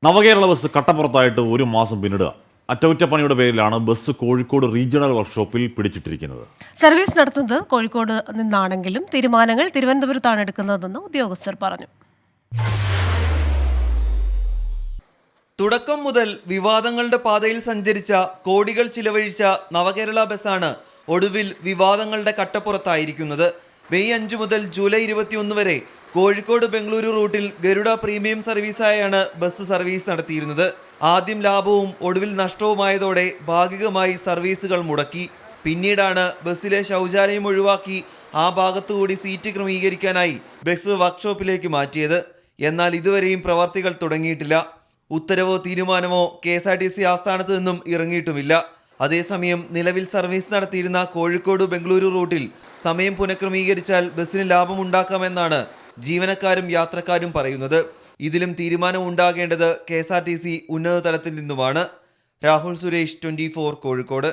നവകേരള bus കട്ടപ്പുറത്തായിട്ട് ഒരു മാസം പിന്നിടുക. അറ്റകുറ്റപ്പണിയുടെ പേരിലാണ് ബസ് കോഴിക്കോട് റീജിയണൽ വർക്ക്ഷോപ്പിൽ പിടിച്ചിട്ടിരിക്കുന്നത്. സർവീസ് നടത്തുന്നത് കോഴിക്കോട് നിന്നാണെങ്കിലും തീരുമാനങ്ങൾ തിരുവനന്തപുരത്താണ് എടുക്കുന്നതെന്ന് ഉദ്യോഗസ്ഥർ പറഞ്ഞു. തുടക്കം മുതൽ വിവാദങ്ങളുടെ പാതയിൽ സഞ്ചരിച്ച കോടികൾ ചിലവഴിച്ച നവകേരള ബസ്സാണ് ഒടുവിൽ വിവാദങ്ങളുടെ കട്ടപ്പുറത്തായിരിക്കുന്നത്. മെയ് 5 മുതൽ ജൂലൈ 21 വരെ കോഴിക്കോട് ബംഗളൂരു റൂട്ടിൽ ഗരുഡ പ്രീമിയം സർവീസായാണ് ബസ് സർവീസ് നടത്തിയിരുന്നത്. ആദ്യം ലാഭവും ഒടുവിൽ നഷ്ടവുമായതോടെ ഭാഗികമായി സർവീസുകൾ മുടക്കി. പിന്നീടാണ് ബസ്സിലെ ശൗചാലയം ഒഴിവാക്കി ആ ഭാഗത്തുകൂടി സീറ്റ് ക്രമീകരിക്കാനായി ബസ് വർക്ക്ഷോപ്പിലേക്ക് മാറ്റിയത്. എന്നാൽ ഇതുവരെയും പ്രവർത്തികൾ തുടങ്ങിയിട്ടില്ല. ഉത്തരവോ തീരുമാനമോ KSRTC ആസ്ഥാനത്ത് നിന്നും ഇറങ്ങിയിട്ടുമില്ല. അതേസമയം നിലവിൽ സർവീസ് നടത്തിയിരുന്ന കോഴിക്കോട് ബംഗളൂരു റൂട്ടിൽ സമയം പുനഃക്രമീകരിച്ചാൽ ബസ്സിന് ലാഭമുണ്ടാക്കാമെന്നാണ് ജീവനക്കാരും യാത്രക്കാരും പറയുന്നത്. ഇതിലും തീരുമാനം ഉണ്ടാകേണ്ടത് KSRTC ഉന്നത തലത്തിൽ നിന്നുമാണ്. രാഹുൽ സുരേഷ്, 24 കോഴിക്കോട്.